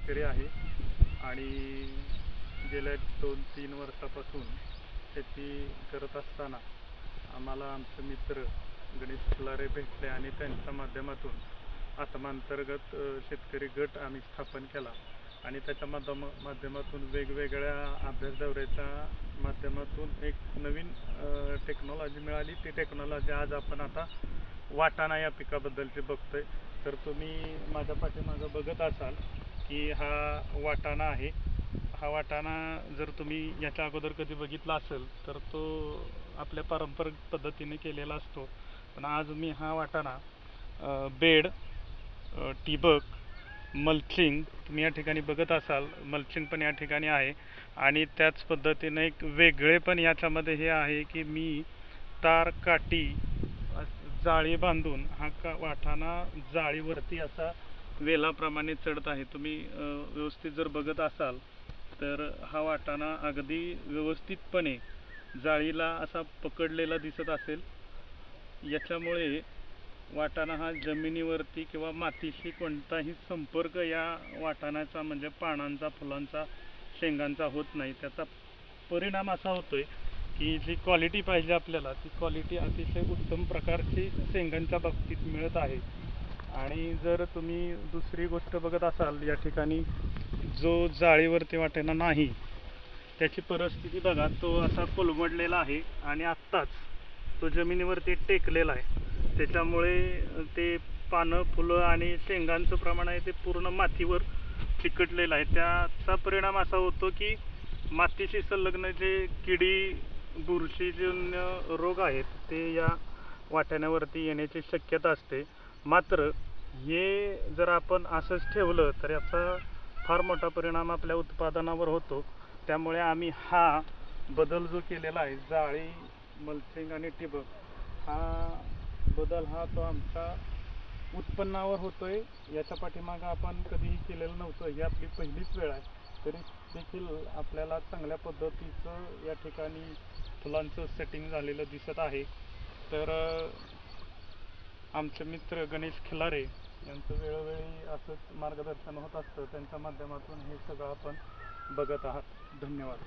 शेतकरी आहे आणि गेल्या 2-3 वर्षापासून शेती करत असताना आम्हाला आमचे मित्र गणेश खिल्लारे भेटले आणि त्यांच्या माध्यमातून आत्मांतर्गत शेतकरी गट आम्ही स्थापन केला आणि त्याच्या माध्यमातून वेगवेगळ्या अभ्यास दौऱ्याच्या माध्यमातून एक नवीन टेक्नॉलॉजी मिळाली. ती टेक्नॉलॉजी आज आपण आता वाटाणा या पिकाबद्दलची बघतोय. तर तुम्ही माझ्या पाठीमागं बघत असाल की हा वाटाणा आहे. हा वाटाणा जर तुम्ही याच्या अगोदर कधी बघितला असेल तर तो आपल्या पारंपरिक पद्धतीने केलेला असतो, पण आज मी हा वाटाणा बेड, ठिबक, मल्चिंग तुम्ही या ठिकाणी बघत असाल, मल्चिंग पण या ठिकाणी आहे आणि त्याच पद्धतीने एक वेगळे पण याच्यामध्ये हे आहे की मी तार काठी जाळी बांधून हा वाटाणा जाळीवरती असा वेलाप्रमाणे चढत आहे. तुम्ही व्यवस्थित जर बघत असाल तर हा वाटाणा अगदी व्यवस्थितपणे जाळीला असा पकडलेला दिसत असेल. याच्यामुळे वाटाणा हा जमिनीवरती किंवा मातीशी कोणताही संपर्क या वाटाण्याचा म्हणजे पानांचा, फुलांचा, शेंगांचा होत नाही. त्याचा परिणाम असा होतोय की जी क्वालिटी पाहिजे आपल्याला ती क्वालिटी अतिशय उत्तम प्रकारची शेंगांच्या बाबतीत मिळत आहे. आणि जर तुम्ही दुसरी गोष्ट बघत असाल, या ठिकाणी जो जाळीवरती वाटाणा नाही त्याची परिस्थिती बघा, तो असा कोलमडलेला आहे आणि आत्ताच तो जमिनीवरती टेकलेला आहे. त्याच्यामुळे ते पानं, फुलं आणि शेंगांचं प्रमाण आहे ते पूर्ण मातीवर चिकटलेलं आहे. त्याचा परिणाम असा होतो की मातीशी संलग्न जे किडी, बुरशीजन्य रोग आहेत ते या वाटाण्यावरती येण्याची शक्यता असते. मात्र हे जर आपण असंच ठेवलं तर याचा फार मोठा परिणाम आपल्या उत्पादनावर होतो. त्यामुळे आम्ही हा बदल जो केलेला आहे, जाळी, मल्चिंग आणि ठिबक, हा बदल हा तो आमच्या उत्पन्नावर होतोय. याच्या पाठीमागं आपण कधीही केलेलं नव्हतं. ही आपली पहिलीच वेळ आहे. तरी देखील आपल्याला चांगल्या पद्धतीचं या ठिकाणी फुलांचं सेटिंग झालेलं दिसत आहे. तर आमचे मित्र गणेश खिल्लारे यांचं वेळोवेळी असंच मार्गदर्शन होत असतं. त्यांच्या माध्यमातून हे सगळं आपण बघत आहात. धन्यवाद.